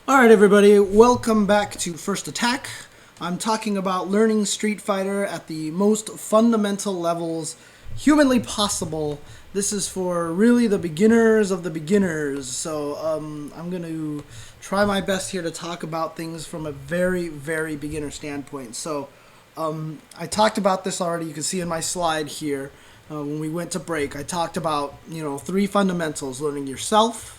Alright everybody, welcome back to First Attack. I'm talking about learning Street Fighter at the most fundamental levels humanly possible. This is for really the beginners of the beginners. So I'm going to try my best here to talk about things from a very beginner standpoint. So I talked about this already. You can see in my slide here when we went to break. I talked about, three fundamentals: learning yourself,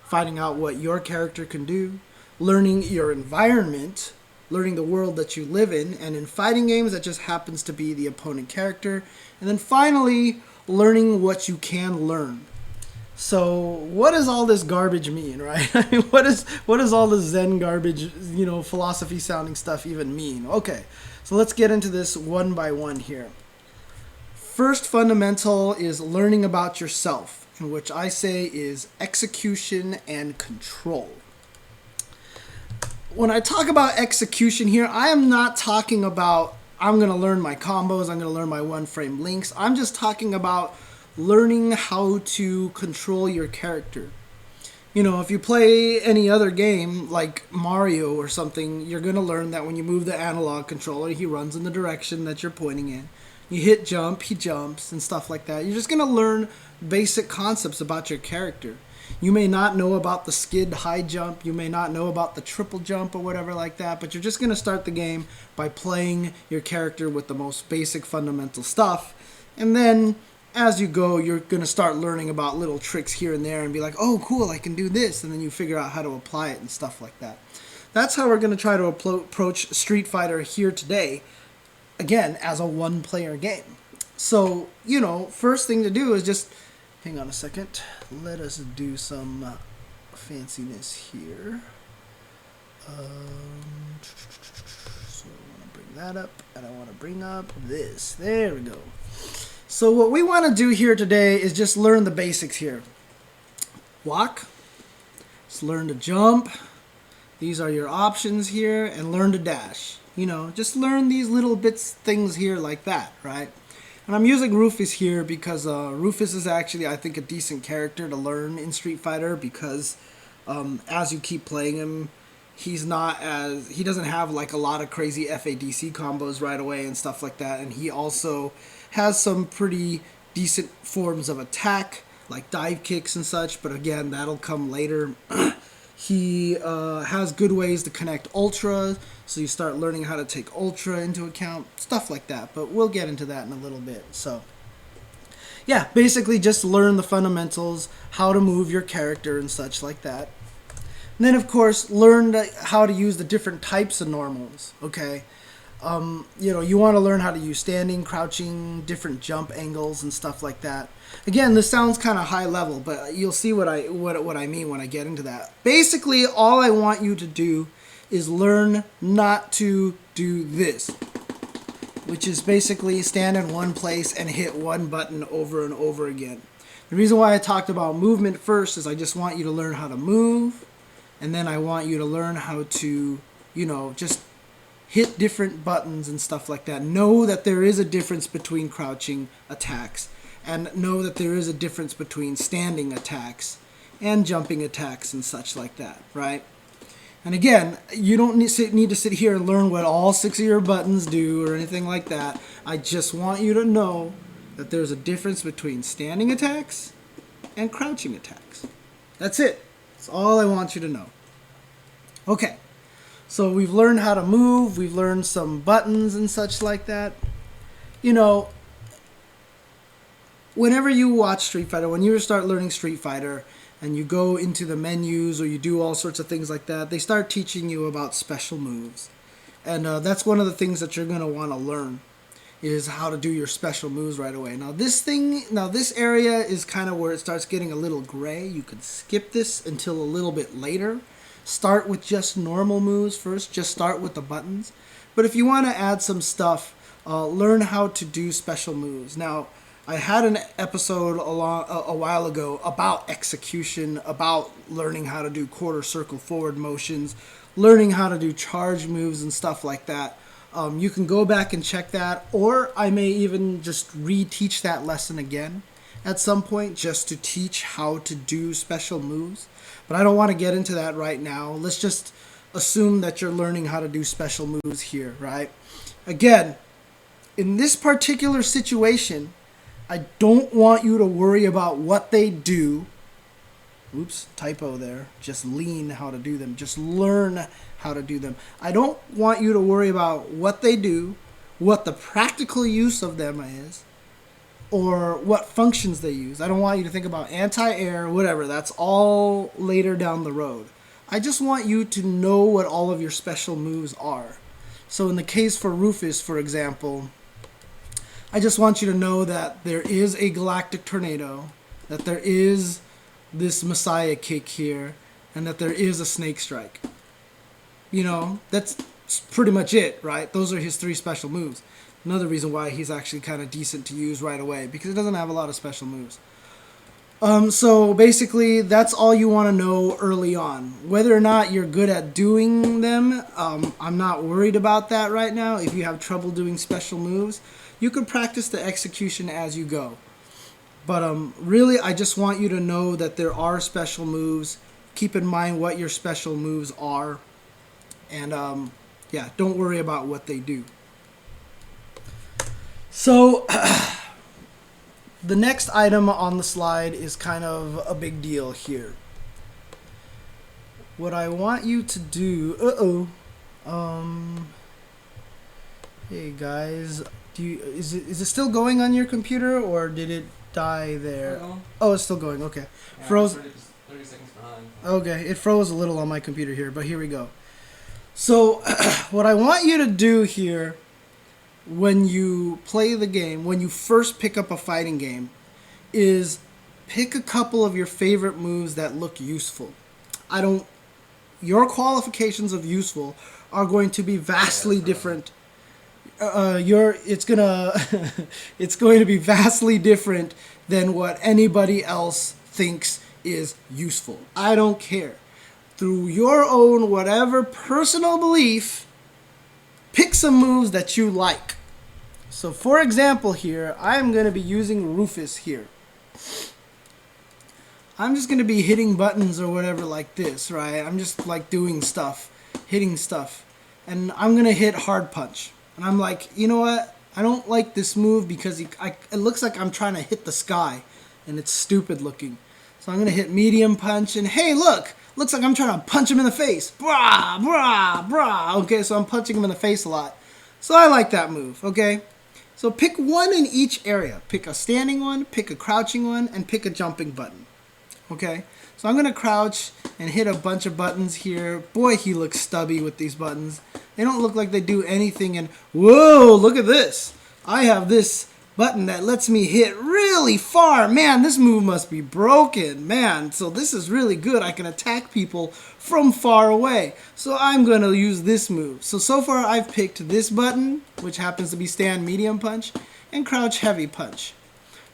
finding out what your character can do, learning your environment, learning the world that you live in, and in fighting games that just happens to be the opponent character, and then finally learning what you can learn. So what does all this garbage mean, right? I mean, what does all this Zen garbage, philosophy sounding stuff even mean? Okay, so let's get into this one by one here. First fundamental is learning about yourself, in which I say is execution and control. When I talk about execution here, I am not talking about I'm going to learn my combos, I'm going to learn my one-frame links. I'm just talking about learning how to control your character. If you play any other game like Mario or something, you're going to learn that when you move the analog controller, he runs in the direction that you're pointing in. You hit jump, he jumps, and stuff like that. You're just going to learn basic concepts about your character. You may not know about the skid high jump, you may not know about the triple jump or whatever like that, but you're just going to start the game by playing your character with the most basic fundamental stuff. And then as you go, you're going to start learning about little tricks here and there and be like, oh cool, I can do this, and then you figure out how to apply it and stuff like that. That's how we're going to try to approach Street Fighter here today, again, as a one-player game. So, first thing to do is just, hang on a second, let us do some fanciness here. So I want to bring that up, and I want to bring up this. There we go. So what we want to do here today is just learn the basics here. Walk. Let's learn to jump. These are your options here, and learn to dash. Just learn these little things here like that, right? And I'm using Rufus here because Rufus is actually, I think, a decent character to learn in Street Fighter because as you keep playing him, he doesn't have like a lot of crazy FADC combos right away and stuff like that, and he also has some pretty decent forms of attack, like dive kicks and such, but again, that'll come later. He has good ways to connect Ultra, so you start learning how to take Ultra into account, stuff like that, but we'll get into that in a little bit. So yeah, basically just learn the fundamentals, how to move your character and such like that. And then, of course, learn how to use the different types of normals, okay? You want to learn how to use standing, crouching, different jump angles and stuff like that. Again, this sounds kind of high level, but you'll see what I mean when I get into that. Basically, all I want you to do is learn not to do this, which is basically stand in one place and hit one button over and over again. The reason why I talked about movement first is I just want you to learn how to move, and then I want you to learn how to, just hit different buttons and stuff like that. Know that there is a difference between crouching attacks, and know that there is a difference between standing attacks and jumping attacks and such like that, right? And again, you don't need to sit here and learn what all 6 of your buttons do or anything like that. I just want you to know that there's a difference between standing attacks and crouching attacks. That's it. That's all I want you to know. Okay. So we've learned how to move, we've learned some buttons and such like that. Whenever you watch Street Fighter, when you start learning Street Fighter and you go into the menus or you do all sorts of things like that, they start teaching you about special moves. And that's one of the things that you're going to want to learn, is how to do your special moves right away. Now this area is kind of where it starts getting a little gray. You could skip this until a little bit later. Start with just normal moves first. Just start with the buttons. But if you want to add some stuff, learn how to do special moves. Now, I had an episode a while ago about execution, about learning how to do quarter circle forward motions, learning how to do charge moves and stuff like that. You can go back and check that, or I may even just reteach that lesson again at some point just to teach how to do special moves. But I don't want to get into that right now. Let's just assume that you're learning how to do special moves here, right? Again, in this particular situation, I don't want you to worry about what they do. Oops, typo there. Just learn how to do them. Just learn how to do them. I don't want you to worry about what they do, what the practical use of them is, or what functions they use. I don't want you to think about anti-air, whatever. That's all later down the road. I just want you to know what all of your special moves are. So in the case for Rufus, for example, I just want you to know that there is a Galactic Tornado, that there is this Messiah Kick here, and that there is a Snake Strike. You know, that's pretty much it, right? Those are his 3 special moves. Another reason why he's actually kind of decent to use right away, because he doesn't have a lot of special moves. So basically, that's all you want to know early on. Whether or not you're good at doing them, I'm not worried about that right now. If you have trouble doing special moves, you can practice the execution as you go. But really, I just want you to know that there are special moves. Keep in mind what your special moves are. And yeah, don't worry about what they do. So the next item on the slide is kind of a big deal here. What I want you to do, hey guys, is it still going on your computer, or did it die there? Oh, it's still going. Okay, yeah, froze. 30 seconds behind. Okay, it froze a little on my computer here, but here we go. So what I want you to do here, when you play the game, when you first pick up a fighting game, is pick a couple of your favorite moves that look useful. Your qualifications of useful are going to be vastly different. It's going to be vastly different than what anybody else thinks is useful. I don't care. Through your own whatever personal belief, pick some moves that you like. So for example here, I'm going to be using Rufus here. I'm just going to be hitting buttons or whatever like this, right? I'm just like doing stuff, hitting stuff. And I'm going to hit hard punch. And I'm like, you know what? I don't like this move because it looks like I'm trying to hit the sky. And it's stupid looking. So I'm going to hit medium punch. And hey, look! Looks like I'm trying to punch him in the face. Brah, brah, brah. Okay, so I'm punching him in the face a lot. So I like that move, okay? So pick one in each area. Pick a standing one, pick a crouching one, and pick a jumping button. Okay? So I'm going to crouch and hit a bunch of buttons here. Boy, he looks stubby with these buttons. They don't look like they do anything. And whoa, look at this. I have this button that lets me hit really far. Man, this move must be broken. Man, so this is really good. I can attack people from far away. So I'm going to use this move. So far I've picked this button, which happens to be stand medium punch, and crouch heavy punch.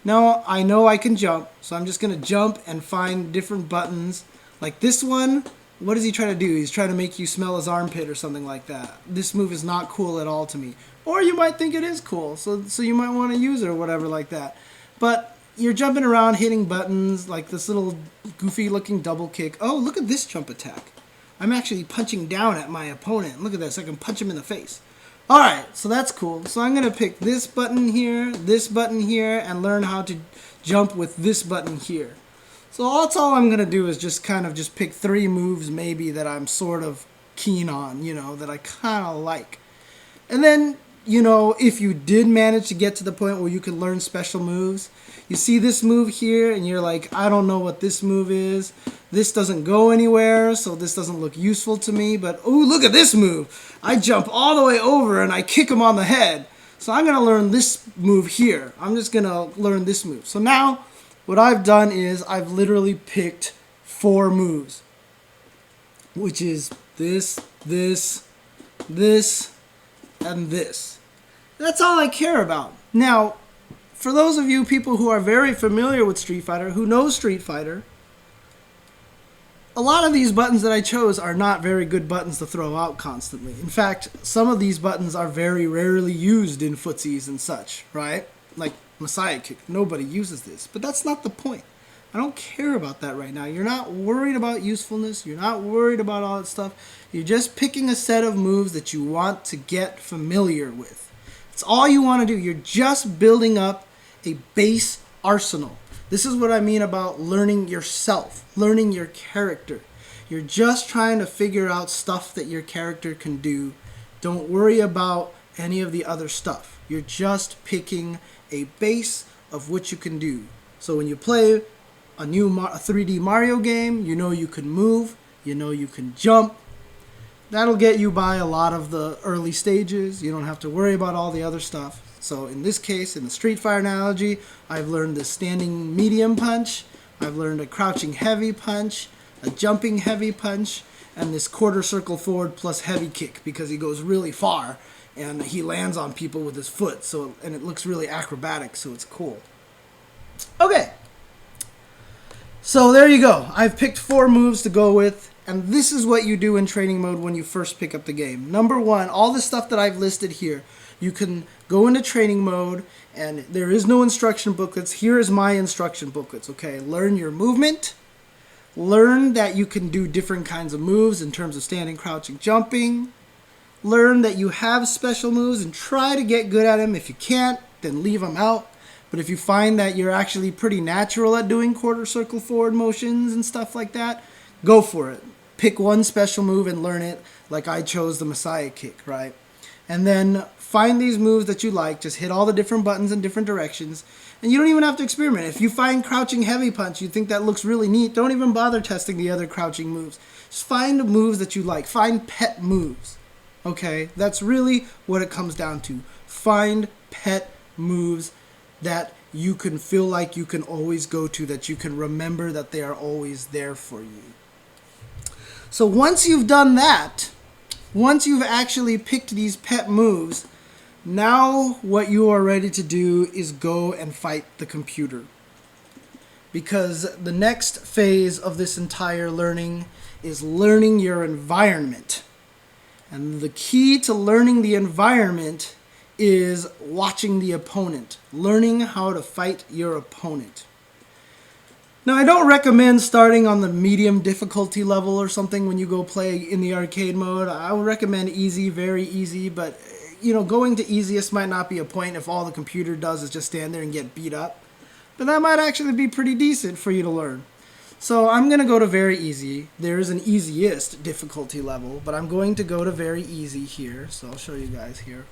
Now I know I can jump, so I'm just going to jump and find different buttons. Like this one, what is he trying to do? He's trying to make you smell his armpit or something like that. This move is not cool at all to me. Or you might think it is cool, so you might want to use it or whatever like that. But you're jumping around hitting buttons like this little goofy looking double kick. Oh, look at this jump attack. I'm actually punching down at my opponent. Look at this, I can punch him in the face. Alright, so that's cool. So I'm going to pick this button here, and learn how to jump with this button here. So that's all I'm going to do is just kind of just pick 3 moves maybe that I'm sort of keen on, you know, that I kind of like. And then, you know, if you did manage to get to the point where you can learn special moves, you see this move here and you're like, I don't know what this move is. This doesn't go anywhere, so this doesn't look useful to me. But, oh, look at this move. I jump all the way over and I kick him on the head. So I'm going to learn this move here. I'm just going to learn this move. So now what I've done is I've literally picked 4 moves, which is this, and this. That's all I care about. Now, for those of you people who are very familiar with Street Fighter, who know Street Fighter, a lot of these buttons that I chose are not very good buttons to throw out constantly. In fact, some of these buttons are very rarely used in footsies and such, right? Like Messiah kick. Nobody uses this. But that's not the point. I don't care about that right now. You're not worried about usefulness. You're not worried about all that stuff. You're just picking a set of moves that you want to get familiar with. That's all you want to do. You're just building up a base arsenal. This is what I mean about learning yourself, learning your character. You're just trying to figure out stuff that your character can do. Don't worry about any of the other stuff. You're just picking a base of what you can do. So when you play a 3D Mario game, you know you can move, you know you can jump. That'll get you by a lot of the early stages. You don't have to worry about all the other stuff. So in this case, in the Street Fighter analogy, I've learned the standing medium punch, I've learned a crouching heavy punch, a jumping heavy punch, and this quarter circle forward plus heavy kick, because he goes really far and he lands on people with his foot, and it looks really acrobatic, so it's cool. Okay. So there you go. I've picked 4 moves to go with, and this is what you do in training mode when you first pick up the game. Number 1, all the stuff that I've listed here, you can go into training mode, and there is no instruction booklets. Here is my instruction booklets, okay? Learn your movement. Learn that you can do different kinds of moves in terms of standing, crouching, jumping. Learn that you have special moves and try to get good at them. If you can't, then leave them out. But if you find that you're actually pretty natural at doing quarter circle forward motions and stuff like that, go for it. Pick one special move and learn it, like I chose the Messiah kick, right? And then find these moves that you like. Just hit all the different buttons in different directions. And you don't even have to experiment. If you find crouching heavy punch, you think that looks really neat, don't even bother testing the other crouching moves. Just find the moves that you like. Find pet moves. Okay? That's really what it comes down to. Find pet moves that you can feel like you can always go to, that you can remember that they are always there for you. So once you've done that, once you've actually picked these pet moves, now what you are ready to do is go and fight the computer. Because the next phase of this entire learning is learning your environment. And the key to learning the environment is watching the opponent, learning how to fight your opponent. Now, I don't recommend starting on the medium difficulty level or something when you go play in the arcade mode. I would recommend easy, very easy, but going to easiest might not be a point if all the computer does is just stand there and get beat up. But that might actually be pretty decent for you to learn. So I'm going to go to very easy. There is an easiest difficulty level, but I'm going to go to very easy here. So I'll show you guys here.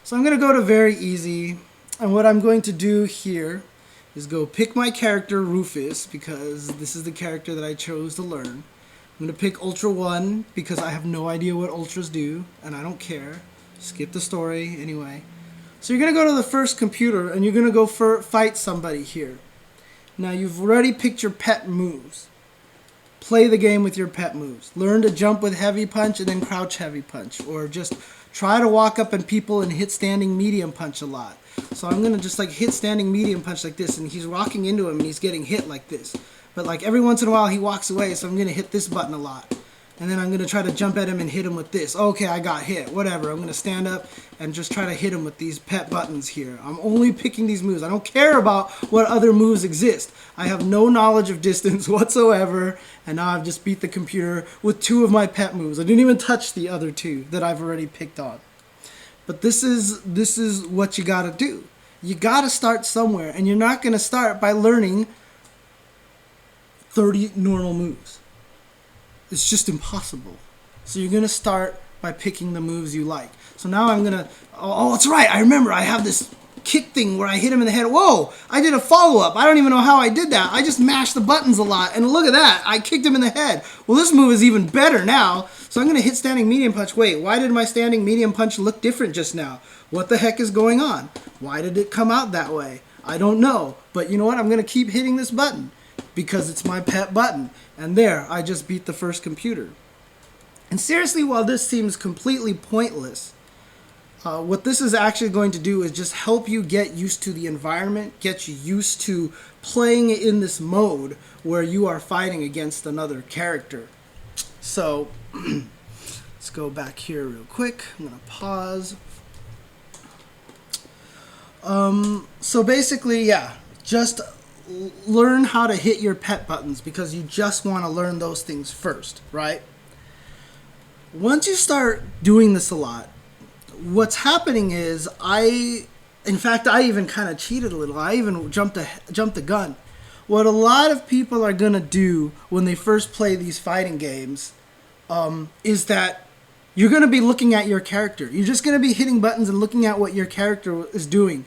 So I'm going to go to very easy, and what I'm going to do here is go pick my character Rufus, because this is the character that I chose to learn. I'm going to pick Ultra 1 because I have no idea what Ultras do, and I don't care. Skip the story anyway. So you're going to go to the first computer, and you're going to go fight somebody here. Now you've already picked your pet moves. Play the game with your pet moves. Learn to jump with heavy punch and then crouch heavy punch, or just try to walk up on people and hit standing medium punch a lot. So I'm going to just hit standing medium punch like this, and he's walking into him and he's getting hit like this. But every once in a while he walks away, so I'm going to hit this button a lot. And then I'm going to try to jump at him and hit him with this. Okay, I got hit. Whatever. I'm going to stand up and just try to hit him with these pet buttons here. I'm only picking these moves. I don't care about what other moves exist. I have no knowledge of distance whatsoever, and now I've just beat the computer with 2 of my pet moves. I didn't even touch the other 2 that I've already picked on. But this is what you got to do. You got to start somewhere, and you're not going to start by learning 30 normal moves. It's just impossible. So you're going to start by picking the moves you like. So now I'm going to... Oh, that's right. I remember. I have this kick thing where I hit him in the head. Whoa! I did a follow-up. I don't even know how I did that. I just mashed the buttons a lot. And look at that. I kicked him in the head. Well, this move is even better now. So I'm going to hit standing medium punch. Wait, why did my standing medium punch look different just now? What the heck is going on? Why did it come out that way? I don't know. But you know what? I'm going to keep hitting this button, because it's my pet button. And there, I just beat the first computer. And seriously, while this seems completely pointless, what this is actually going to do is just help you get used to the environment, get you used to playing in this mode where you are fighting against another character. So, let's go back here real quick. I'm going to pause. So basically, yeah, just learn how to hit your pet buttons because you just want to learn those things first, right? Once you start doing this a lot, what's happening is in fact, I even kind of cheated a little. I even jumped the gun. What a lot of people are gonna do when they first play these fighting games is that you're gonna be looking at your character. You're just gonna be hitting buttons and looking at what your character is doing.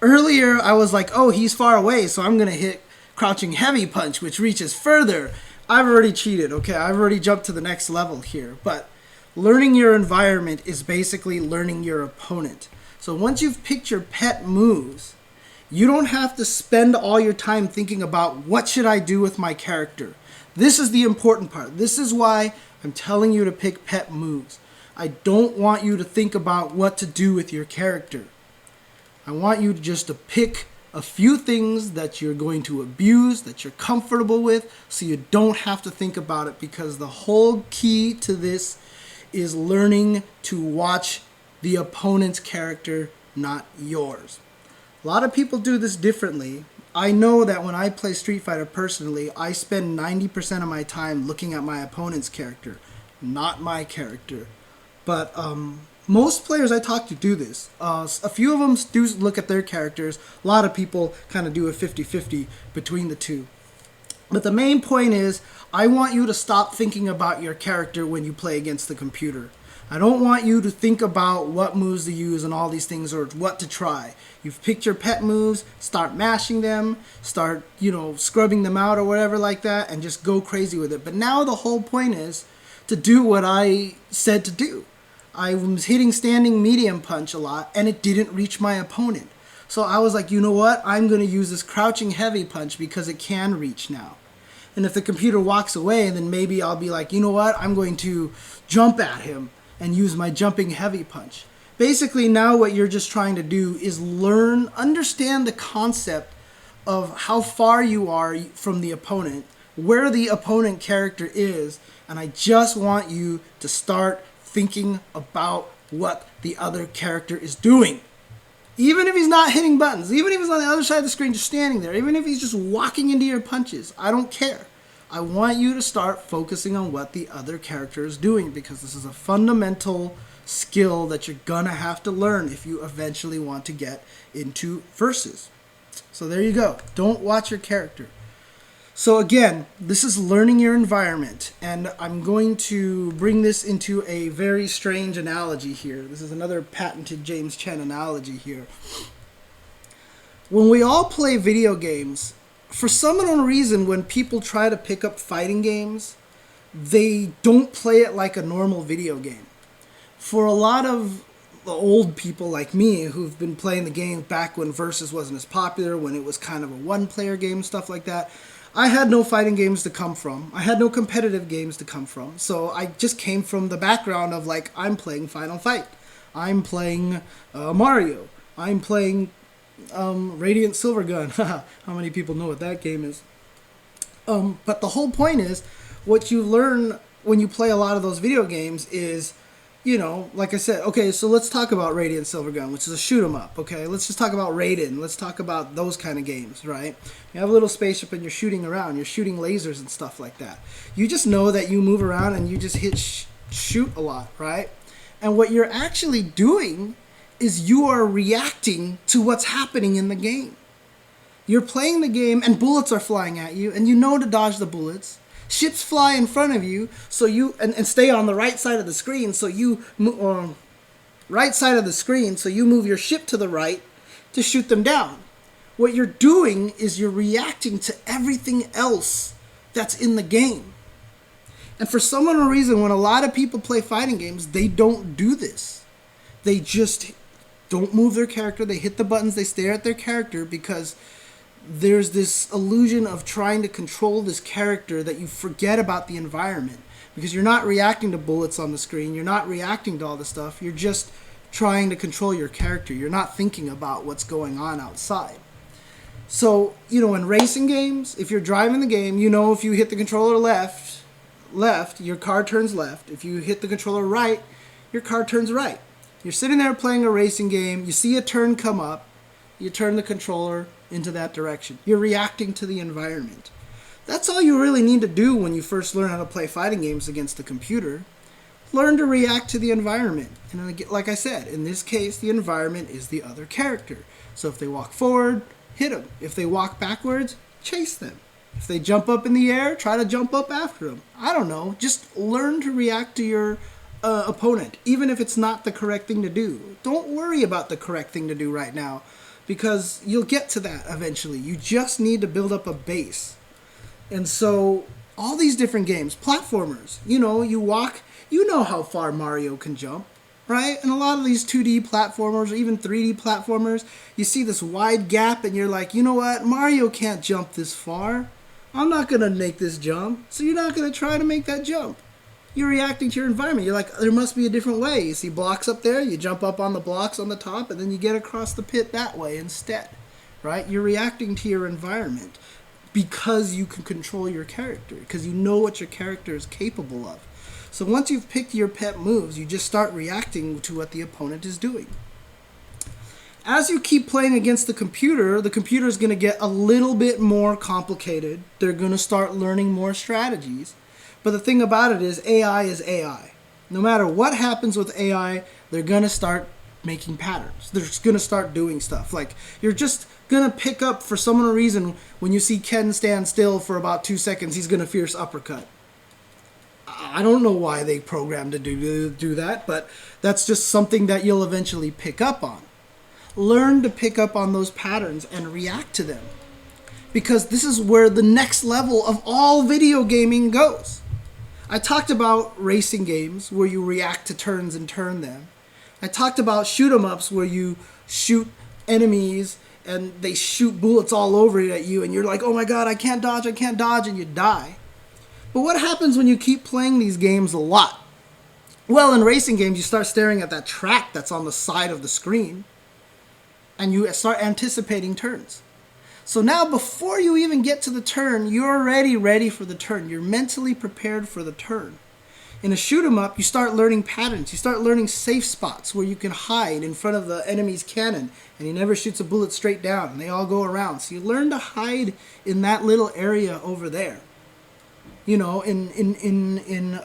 Earlier, I was like, oh, he's far away, so I'm gonna hit crouching heavy punch, which reaches further. I've already cheated. Okay, I've already jumped to the next level here, but learning your environment is basically learning your opponent. So once you've picked your pet moves, you don't have to spend all your time thinking about what should I do with my character. This is the important part. This is why I'm telling you to pick pet moves. I don't want you to think about what to do with your character. I want you just to pick a few things that you're going to abuse, that you're comfortable with, so you don't have to think about it, because the whole key to this is learning to watch the opponent's character, not yours. A lot of people do this differently. I know that when I play Street Fighter personally, I spend 90% of my time looking at my opponent's character, not my character. But most players I talk to do this. A few of them do look at their characters. A lot of people kind of do a 50-50 between the two. But the main point is, I want you to stop thinking about your character when you play against the computer. I don't want you to think about what moves to use and all these things or what to try. You've picked your pet moves, start mashing them, start, scrubbing them out or whatever like that, and just go crazy with it. But now the whole point is to do what I said to do. I was hitting standing medium punch a lot, and it didn't reach my opponent. So I was like, you know what? I'm going to use this crouching heavy punch because it can reach now. And if the computer walks away, then maybe I'll be like, you know what? I'm going to jump at him and use my jumping heavy punch. Basically, now what you're just trying to do is understand the concept of how far you are from the opponent, where the opponent character is, and I just want you to start thinking about what the other character is doing. Even if he's not hitting buttons, even if he's on the other side of the screen just standing there, even if he's just walking into your punches, I don't care. I want you to start focusing on what the other character is doing, because this is a fundamental skill that you're gonna have to learn if you eventually want to get into versus. So there you go. Don't watch your character. So again, this is learning your environment, and I'm going to bring this into a very strange analogy here. This is another patented James Chen analogy here. When we all play video games, for some unknown reason, when people try to pick up fighting games, they don't play it like a normal video game. For a lot of the old people like me who've been playing the game back when Versus wasn't as popular, when it was kind of a one-player game, stuff like that, I had no fighting games to come from. I had no competitive games to come from. So I just came from the background of, like, I'm playing Final Fight. I'm playing Mario. I'm playing Radiant Silvergun. How many people know what that game is? But the whole point is, what you learn when you play a lot of those video games is, like I said, okay, so let's talk about Radiant Silvergun, which is a shoot 'em up, okay? Let's just talk about Raiden. Let's talk about those kind of games, right? You have a little spaceship and you're shooting around. You're shooting lasers and stuff like that. You just know that you move around and you just shoot a lot, right? And what you're actually doing is you are reacting to what's happening in the game. You're playing the game and bullets are flying at you, and you know to dodge the bullets. Ships fly in front of you, so you and stay on the right side of the screen. So you right side of the screen, so you move your ship to the right to shoot them down. What you're doing is you're reacting to everything else that's in the game. And for some unknown reason, when a lot of people play fighting games, they don't do this. They just don't move their character. They hit the buttons. They stare at their character because there's this illusion of trying to control this character that you forget about the environment, because you're not reacting to bullets on the screen. You're not reacting to all this stuff. You're just trying to control your character. You're not thinking about what's going on outside. So, in racing games, if you're driving the game, if you hit the controller left, your car turns left. If you hit the controller right, your car turns right. You're sitting there playing a racing game. You see a turn come up. you turn the controller into that direction. You're reacting to the environment. That's all you really need to do when you first learn how to play fighting games against the computer. Learn to react to the environment. And like I said, in this case, the environment is the other character. So if they walk forward, hit them. If they walk backwards, chase them. If they jump up in the air, try to jump up after them. I don't know. Just learn to react to your opponent, even if it's not the correct thing to do. Don't worry about the correct thing to do right now, because you'll get to that eventually. You just need to build up a base. And so all these different games, platformers, you walk, you know how far Mario can jump, right? And a lot of these 2D platformers or even 3D platformers, you see this wide gap and you're like, you know what? Mario can't jump this far. I'm not going to make this jump. So you're not going to try to make that jump. You're reacting to your environment. You're like, there must be a different way. You see blocks up there, you jump up on the blocks on the top, and then you get across the pit that way instead, right? You're reacting to your environment because you can control your character, because you know what your character is capable of. So once you've picked your pet moves, you just start reacting to what the opponent is doing. As you keep playing against the computer is going to get a little bit more complicated. They're going to start learning more strategies. But the thing about it is AI. No matter what happens with AI, they're going to start making patterns. They're just going to start doing stuff. Like, you're just going to pick up, for some reason, when you see Ken stand still for about 2 seconds, he's going to fierce uppercut. I don't know why they programmed to do that, but that's just something that you'll eventually pick up on. Learn to pick up on those patterns and react to them, because this is where the next level of all video gaming goes. I talked about racing games where you react to turns and turn them. I talked about shoot 'em ups where you shoot enemies and they shoot bullets all over it at you and you're like, oh my god, I can't dodge, and you die. But what happens when you keep playing these games a lot? Well, in racing games, you start staring at that track that's on the side of the screen and you start anticipating turns. So now before you even get to the turn, you're already ready for the turn. You're mentally prepared for the turn. In a shoot 'em up, you start learning patterns. You start learning safe spots where you can hide in front of the enemy's cannon and he never shoots a bullet straight down and they all go around. So you learn to hide in that little area over there. In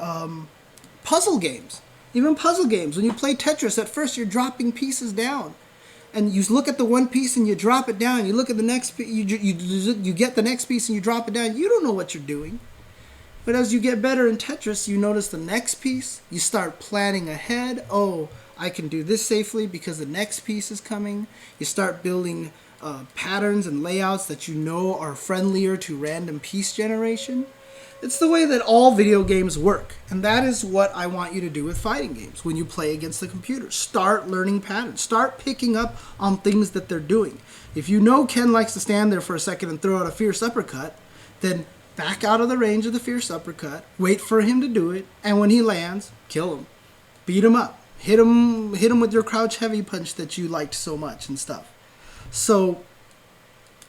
puzzle games. Even puzzle games, when you play Tetris, at first you're dropping pieces down. And you look at the one piece and you drop it down. You look at the next piece, you get the next piece and you drop it down. You don't know what you're doing. But as you get better in Tetris, you notice the next piece. You start planning ahead. Oh, I can do this safely because the next piece is coming. You start building patterns and layouts that you know are friendlier to random piece generation. It's the way that all video games work. And that is what I want you to do with fighting games when you play against the computer. Start learning patterns. Start picking up on things that they're doing. If you know Ken likes to stand there for a second and throw out a fierce uppercut, then back out of the range of the fierce uppercut, wait for him to do it, and when he lands, kill him. Beat him up. Hit him with your crouch heavy punch that you liked so much and stuff. So,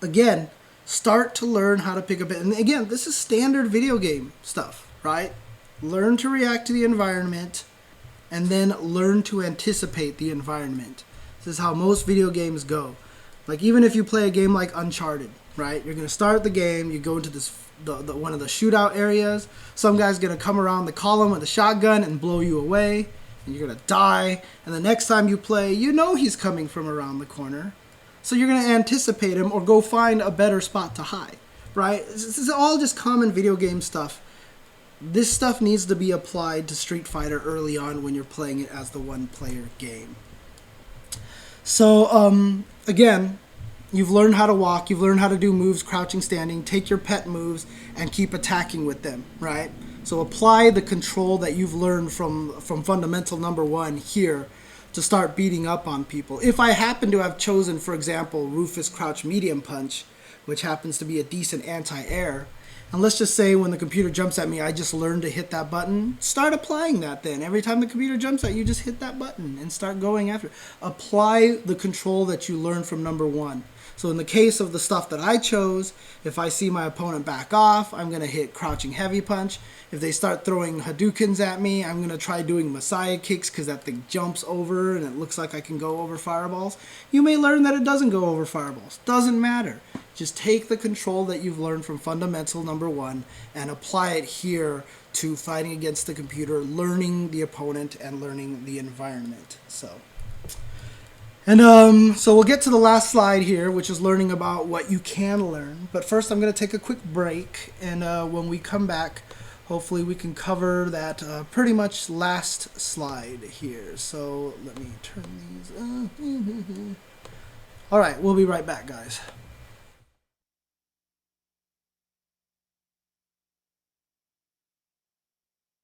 again, start to learn how to pick up it. And again, this is standard video game stuff, right? Learn to react to the environment and then learn to anticipate the environment. This is how most video games go. Like, even if you play a game like Uncharted, right? You're going to start the game, you go into this one of the shootout areas. Some guy's going to come around the column with a shotgun and blow you away, and you're going to die. And the next time you play, you know he's coming from around the corner. So you're going to anticipate him or go find a better spot to hide, right? This is all just common video game stuff. This stuff needs to be applied to Street Fighter early on when you're playing it as the one-player game. So, again, you've learned how to walk, you've learned how to do moves, crouching, standing, take your pet moves, and keep attacking with them, right? So apply the control that you've learned from fundamental number 1 here to start beating up on people. If I happen to have chosen, for example, Rufus Crouch Medium Punch, which happens to be a decent anti-air, and let's just say when the computer jumps at me, I just learned to hit that button, start applying that then. Every time the computer jumps at you, just hit that button and start going after it. Apply the control that you learned from number 1. So in the case of the stuff that I chose, if I see my opponent back off, I'm going to hit crouching heavy punch. If they start throwing Hadoukens at me, I'm going to try doing Messiah kicks because that thing jumps over and it looks like I can go over fireballs. You may learn that it doesn't go over fireballs. Doesn't matter. Just take the control that you've learned from fundamental number 1 and apply it here to fighting against the computer, learning the opponent and learning the environment. So we'll get to the last slide here, which is learning about what you can learn. But first I'm going to take a quick break, and when we come back, hopefully we can cover that pretty much last slide here. So let me turn these. All right, we'll be right back, guys.